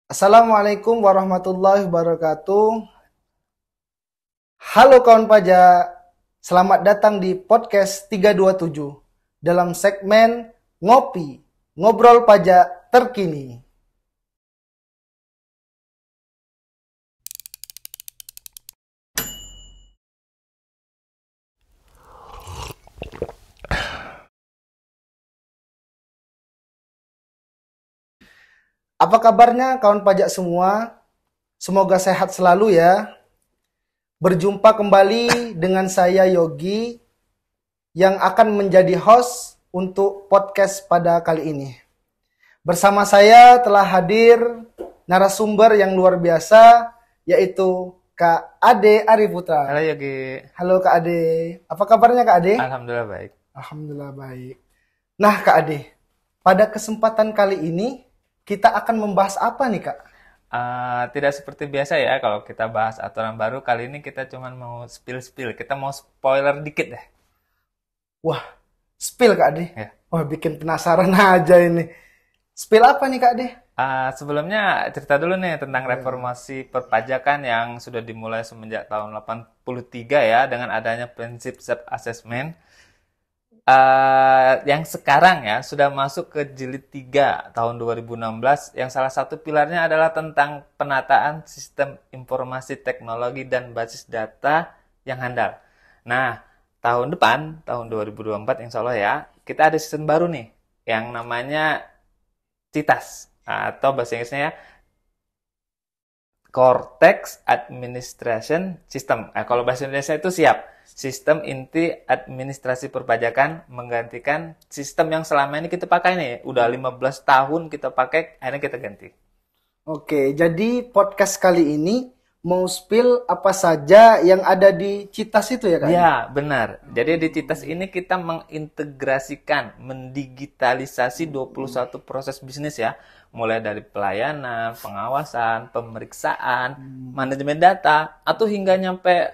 Assalamualaikum warahmatullahi wabarakatuh. Halo kawan pajak, selamat datang di podcast 327 dalam segmen Ngopi, Ngobrol Pajak Terkini. Apa kabarnya kawan pajak semua? Semoga sehat selalu ya. Berjumpa kembali dengan saya Yogi yang akan menjadi host untuk podcast pada kali ini. Bersama saya telah hadir narasumber yang luar biasa, yaitu Kak Ade Ariputra. Halo Yogi. Halo Kak Ade, apa kabarnya Kak Ade? Alhamdulillah baik. Alhamdulillah baik. Nah Kak Ade, pada kesempatan kali ini kita akan membahas apa nih Kak? Tidak seperti biasa ya kalau kita bahas aturan baru, kali ini kita cuma mau spill-spill. Kita mau spoiler dikit deh. Wah, spill Kak Ade. Ya. Wah, bikin penasaran aja ini. Spill apa nih Kak Ade? Sebelumnya cerita dulu nih tentang reformasi perpajakan yang sudah dimulai semenjak tahun 83 ya, dengan adanya prinsip self-assessment. Yang sekarang ya sudah masuk ke jilid 3 tahun 2016, yang salah satu pilarnya adalah tentang penataan sistem informasi teknologi dan basis data yang handal. Nah, tahun depan, tahun 2024 insya Allah ya, kita ada sistem baru nih yang namanya CITAS, atau bahasa Inggrisnya ya, Cortex Administration System. Kalau bahasa Indonesia itu siap. Sistem inti administrasi perpajakan menggantikan sistem yang selama ini kita pakai nih. Udah 15 tahun kita pakai, akhirnya kita ganti. Oke, jadi podcast kali ini mau spill apa saja yang ada di Citas itu ya Kak? Ya, benar. Jadi di CITAS ini kita mengintegrasikan, mendigitalisasi 21 proses bisnis ya. Mulai dari pelayanan, pengawasan, pemeriksaan, manajemen data, atau hingga nyampe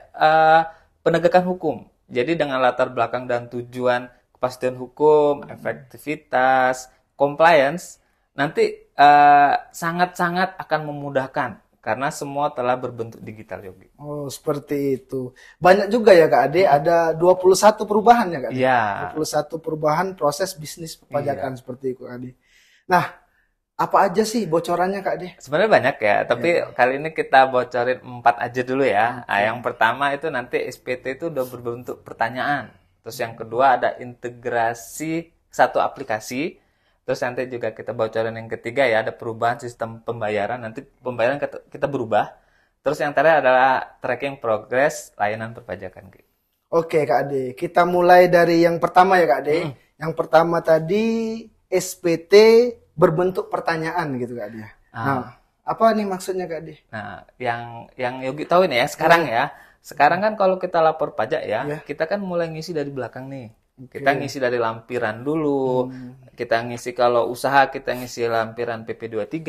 penegakan hukum. Jadi dengan latar belakang dan tujuan kepastian hukum, efektivitas, compliance, nanti sangat-sangat akan memudahkan karena semua telah berbentuk digital, Yogi. Oh, seperti itu. Banyak juga ya Kak Ade, ada 21 perubahan ya Kak Ade? Iya. 21 perubahan proses bisnis perpajakan Iya. seperti itu Kak Ade. Nah, apa aja sih bocorannya Kak Ade? Sebenarnya banyak ya, tapi kali ini kita bocorin 4 aja dulu ya. Yang pertama itu nanti SPT itu udah berbentuk pertanyaan. Terus yang kedua ada integrasi satu aplikasi. Terus nanti juga kita bocorin yang ketiga ya, ada perubahan sistem pembayaran. Nanti pembayaran kita berubah. Terus yang terakhir adalah tracking progress layanan perpajakan. Oke Kak Ade, kita mulai dari yang pertama ya Kak Ade. Yang pertama tadi SPT berbentuk pertanyaan gitu Kak Ade. Nah, apa nih maksudnya Kak Ade? Nah, yang Yogi tahu ini ya, sekarang ya. Sekarang kan kalau kita lapor pajak ya, kita kan mulai ngisi dari belakang nih. Kita ngisi dari lampiran dulu. Kita ngisi kalau usaha kita ngisi lampiran PP23.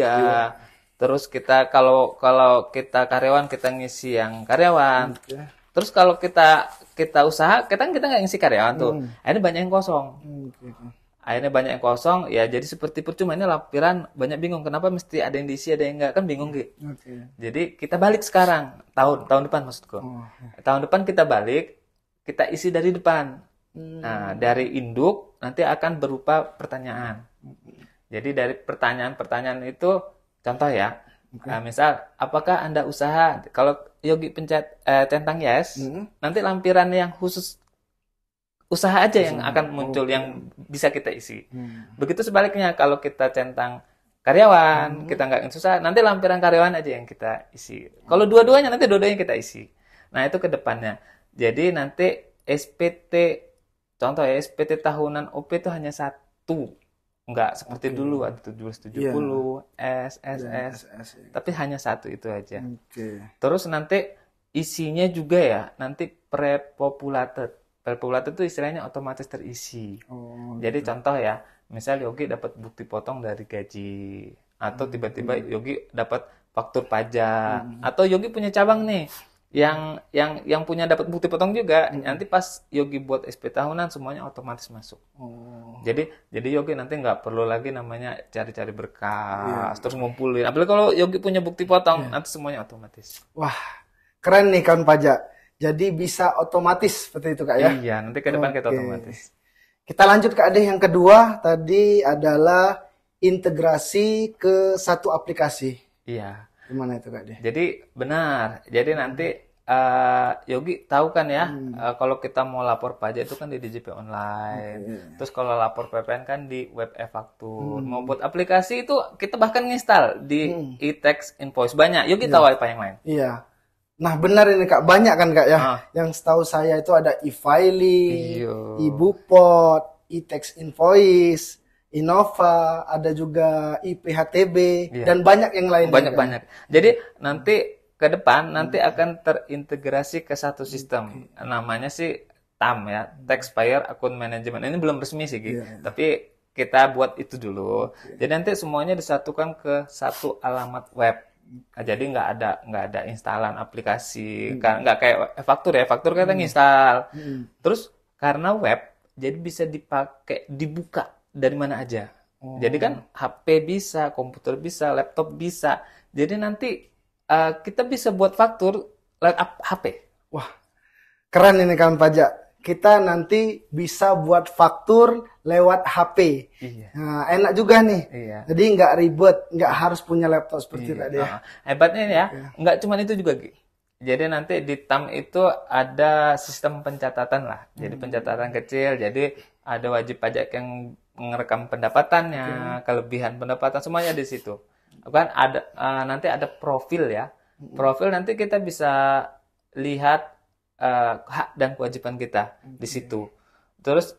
Terus kita kalau kalau kita karyawan kita ngisi yang karyawan. Terus kalau kita usaha, kita nggak ngisi karyawan tuh. Akhirnya banyak yang kosong. Akhirnya banyak yang kosong, ya jadi seperti percuma ini lampiran banyak bingung kenapa mesti ada yang diisi ada yang enggak, kan bingung gitu. Jadi kita balik sekarang, tahun depan maksudku. Tahun depan kita balik, kita isi dari depan. Nah, dari induk nanti akan berupa pertanyaan. Jadi dari pertanyaan-pertanyaan itu contoh ya. Misal, apakah Anda usaha? Kalau Yogi pencet centang yes, nanti lampiran yang khusus usaha aja yang akan muncul yang bisa kita isi. Begitu sebaliknya kalau kita centang karyawan, kita nggak usaha, nanti lampiran karyawan aja yang kita isi. Kalau dua-duanya nanti dua-duanya kita isi. Nah, itu ke depannya. Jadi nanti SPT, contoh ya, SPT tahunan OP itu hanya satu. Nggak seperti dulu ada 1770, SSS, tapi hanya satu itu aja. Terus nanti isinya juga ya, nanti pre-populated. Pre-populated itu istilahnya otomatis terisi. Jadi contoh ya, misal Yogi dapat bukti potong dari gaji, atau tiba-tiba Yogi dapat faktur pajak, atau Yogi punya cabang nih, yang punya dapat bukti potong juga. Nanti pas Yogi buat SP tahunan semuanya otomatis masuk. Jadi Yogi nanti nggak perlu lagi namanya cari-cari berkas terus ngumpulin. Apalagi kalau Yogi punya bukti potong, nanti semuanya otomatis. Wah, keren nih kawan pajak. Jadi bisa otomatis seperti itu Kak ya? Iya, nanti ke depan kita otomatis. Kita lanjut ke Ade yang kedua, tadi adalah integrasi ke satu aplikasi. Iya. Gimana itu Kak Ade? Jadi benar. Jadi nanti Yogi tahu kan ya, kalau kita mau lapor pajak itu kan di DJP online. Terus kalau lapor PPN kan di web e-faktur. Mau buat aplikasi itu kita bahkan nginstal di e-tax invoice. Banyak. Yogi tahu apa yang lain? Iya. Nah benar ini Kak, banyak kan Kak ya. Yang setahu saya itu ada e-filing, e-bupot, e-tax invoice, Innova, ada juga IPHTB, dan banyak yang lain. Banyak. Jadi nanti ke depan nanti akan terintegrasi ke satu sistem. Namanya sih TAM ya, Taxpayer Account Management. Ini belum resmi sih, tapi kita buat itu dulu. Jadi nanti semuanya disatukan ke satu alamat web. Jadi nggak ada instalan aplikasi, nggak kayak e-faktur ya. Faktur kita nginstal. Terus karena web, jadi bisa dibuka dari mana aja. Jadi kan HP bisa, komputer bisa, laptop bisa. Jadi nanti kita bisa buat faktur lewat HP. Wah, keren ini kawan pajak. Kita nanti bisa buat faktur lewat HP. Nah, enak juga nih. Jadi nggak ribet, nggak harus punya laptop seperti tadi ya. Hebatnya ini ya, nggak cuma itu juga, Gi. Jadi nanti di TAM itu ada sistem pencatatan lah. Jadi pencatatan kecil, jadi ada wajib pajak yang merekam pendapatannya, kelebihan pendapatan, semuanya di situ. Kan ada nanti ada profil ya. Profil nanti kita bisa lihat hak dan kewajiban kita di situ. Terus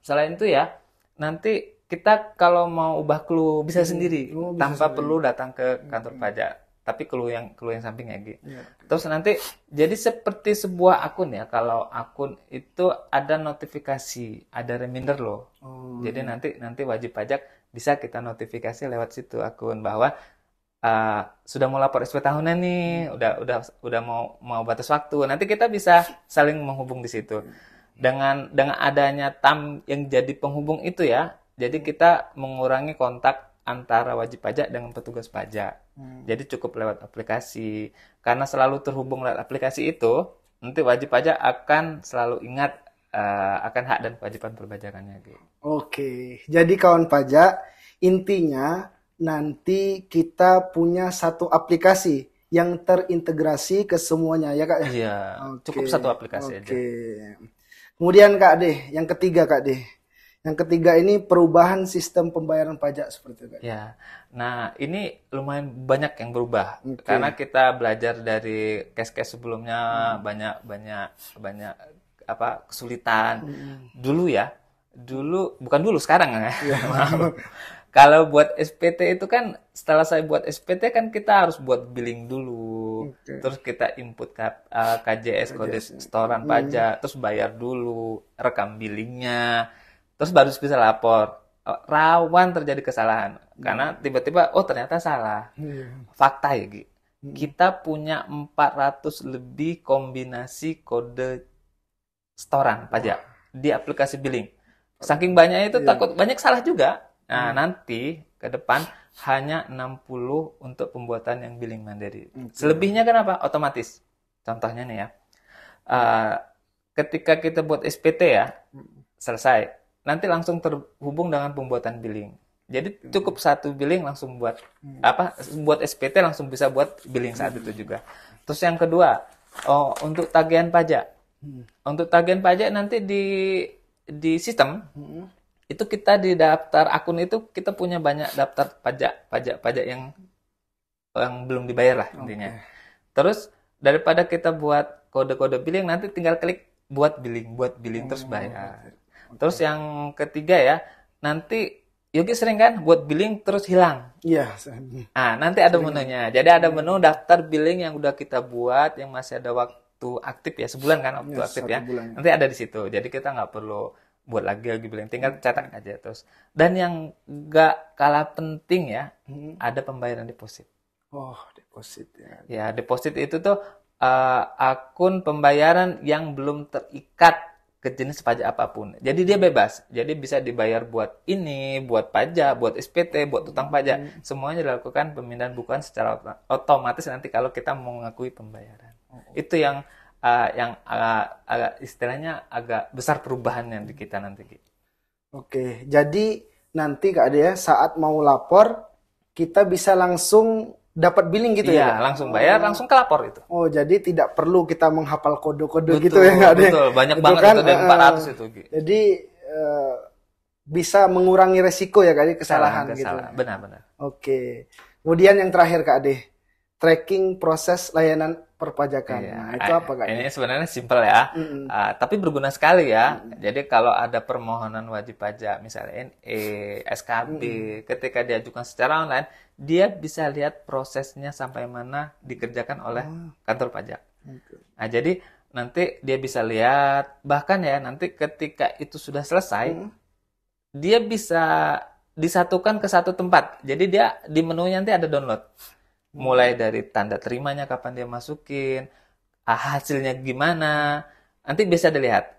selain itu ya, nanti kita kalau mau ubah clue bisa sendiri tanpa perlu datang ke kantor pajak. Tapi clue yang sampingnya gitu. Terus nanti jadi seperti sebuah akun ya. Kalau akun itu ada notifikasi, ada reminder loh. Jadi nanti wajib pajak bisa kita notifikasi lewat situ akun bahwa sudah mau lapor SP tahunan nih, udah mau batas waktu. Nanti kita bisa saling menghubung di situ. Dengan adanya TAM yang jadi penghubung itu ya, jadi kita mengurangi kontak antara wajib pajak dengan petugas pajak. Jadi cukup lewat aplikasi. Karena selalu terhubung lewat aplikasi itu, nanti wajib pajak akan selalu ingat akan hak dan kewajiban perpajakannya. Gitu. Oke, jadi kawan pajak, intinya nanti kita punya satu aplikasi yang terintegrasi ke semuanya ya Kak ya? Iya, cukup satu aplikasi aja. Kemudian Kak Ade, yang ketiga Kak Ade. Yang ketiga ini perubahan sistem pembayaran pajak seperti itu Kak. Ya, nah ini lumayan banyak yang berubah. Karena kita belajar dari case-case sebelumnya banyak kesulitan. Dulu bukan dulu sekarang ya. Kalau buat SPT itu kan setelah saya buat SPT kan kita harus buat billing dulu. Terus kita input KJS kode setoran pajak, terus bayar dulu, rekam billingnya, terus baru bisa lapor. Rawan terjadi kesalahan karena tiba-tiba ternyata salah. Fakta ya, Gi. Kita punya 400 lebih kombinasi kode setoran pajak di aplikasi billing. Saking banyaknya itu takut banyak salah juga. Nah, nanti ke depan hanya 60 untuk pembuatan yang billing mandiri. Selebihnya kenapa? Otomatis. Contohnya nih ya. Ketika kita buat SPT ya, selesai. Nanti langsung terhubung dengan pembuatan billing. Jadi cukup satu billing langsung buat SPT langsung bisa buat billing saat itu juga. Terus yang kedua, untuk tagihan pajak. Untuk tagihan pajak nanti di sistem itu kita di daftar akun itu kita punya banyak daftar pajak yang belum dibayar lah intinya. Terus daripada kita buat kode-kode billing nanti tinggal klik buat billing terus bayar. Terus yang ketiga ya, nanti Yogi sering kan buat billing terus hilang. Iya. Nah, nanti ada menunya. Jadi ada menu daftar billing yang udah kita buat yang masih ada waktu aktif ya, sebulan kan waktu aktif ya. Bulan. Nanti ada di situ. Jadi kita nggak perlu buat lagi billing, tinggal cetak aja terus. Dan yang nggak kalah penting ya, ada pembayaran deposit. Oh, deposit ya. Ya, deposit itu tuh akun pembayaran yang belum terikat ke jenis pajak apapun. Jadi dia bebas. Jadi bisa dibayar buat ini, buat pajak, buat SPT, buat utang pajak. Semuanya dilakukan pemindahan bukuan secara otomatis nanti kalau kita mau mengakui pembayaran. Itu yang agak istilahnya agak besar perubahannya di kita nanti. Oke, jadi nanti Kak Ade ya saat mau lapor kita bisa langsung dapat billing gitu ya? Iya, langsung bayar, langsung ke lapor itu. Oh, jadi tidak perlu kita menghafal kode-kode gitu ya Kak Ade? Betul, banyak itu banget kan, itu, ada 400 itu. Jadi bisa mengurangi resiko ya Kak Ade, kesalahan gitu. Benar-benar. Oke. Kemudian yang terakhir Kak Ade, tracking proses layanan perpajakan. Iya. Nah, itu apa Kak? Ini sebenarnya simpel ya, tapi berguna sekali ya. Jadi kalau ada permohonan wajib pajak, misalnya NE, SKB, ketika diajukan secara online, dia bisa lihat prosesnya sampai mana dikerjakan oleh kantor pajak. Nah, jadi nanti dia bisa lihat, bahkan ya nanti ketika itu sudah selesai, dia bisa disatukan ke satu tempat. Jadi dia di menunya nanti ada download. Mulai dari tanda terimanya kapan dia masukin, hasilnya gimana, nanti bisa dilihat.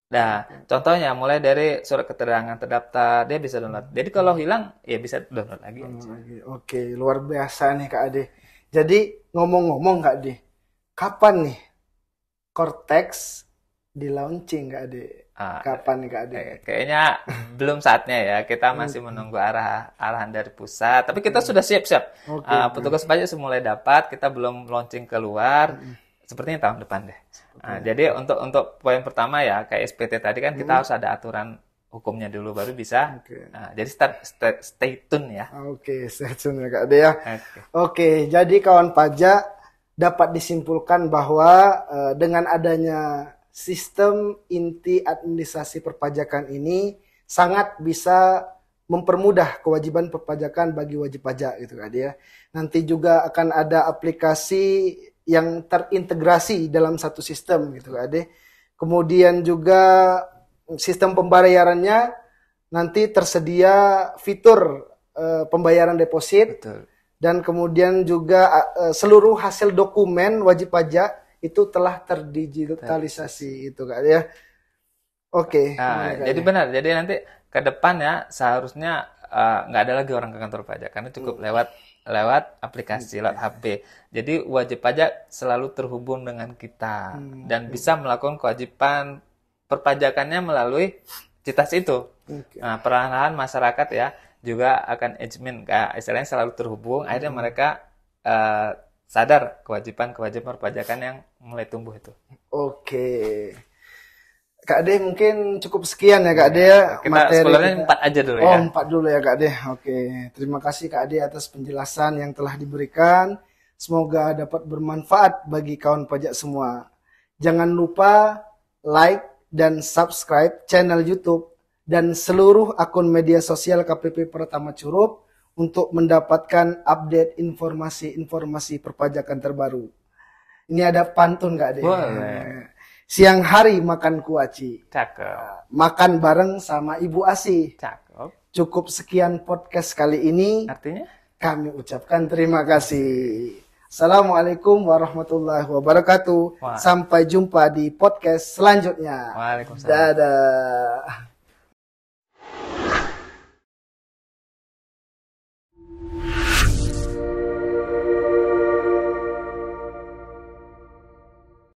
Nah, contohnya mulai dari surat keterangan terdaftar, dia bisa download. Jadi kalau hilang, ya bisa download lagi aja. Oke, luar biasa nih Kak Ade. Jadi ngomong-ngomong Kak Ade, kapan nih Cortex di launching Kak Ade? Kapan nih Kak Ade? Kayaknya belum saatnya ya. Kita masih menunggu arahan dari pusat. Tapi kita sudah siap-siap. Petugas pajak sudah mulai dapat. Kita belum launching keluar. Sepertinya tahun depan deh. Jadi untuk poin pertama ya, kayak SPT tadi kan kita harus ada aturan hukumnya dulu baru bisa. Jadi stay tune ya. Oke, stay tune ya Kak Ade ya. Oke, jadi kawan pajak dapat disimpulkan bahwa dengan adanya sistem inti administrasi perpajakan ini sangat bisa mempermudah kewajiban perpajakan bagi wajib pajak gitu kan ya. Nanti juga akan ada aplikasi yang terintegrasi dalam satu sistem gitu kan ya. Kemudian juga sistem pembayarannya nanti tersedia fitur pembayaran deposit. Betul. Dan kemudian juga seluruh hasil dokumen wajib pajak itu telah terdigitalisasi itu Kak ya. Oke. Jadi benar. Jadi nanti ke depan ya seharusnya nggak ada lagi orang ke kantor pajak karena cukup lewat aplikasi, lewat HP. Jadi wajib pajak selalu terhubung dengan kita dan bisa melakukan kewajiban perpajakannya melalui CITAS itu. Nah, perlahan-lahan masyarakat ya juga akan engagement, istilahnya selalu terhubung. Akhirnya mereka sadar kewajiban perpajakan yang mulai tumbuh itu. Oke. Kak Ade mungkin cukup sekian ya Kak Ade ya. Kita sebenarnya 4 aja dulu ya. 4 dulu ya Kak Ade. Oke. Terima kasih Kak Ade atas penjelasan yang telah diberikan. Semoga dapat bermanfaat bagi kawan pajak semua. Jangan lupa like dan subscribe channel YouTube dan seluruh akun media sosial KPP Pratama Curup untuk mendapatkan update informasi-informasi perpajakan terbaru. Ini ada pantun Kak Ade. Boleh. Siang hari makan kuaci. Cakep. Makan bareng sama Ibu Asi. Cakep. Cukup sekian podcast kali ini. Artinya? Kami ucapkan terima kasih. Assalamualaikum warahmatullahi wabarakatuh. Sampai jumpa di podcast selanjutnya. Waalaikumsalam. Dadah.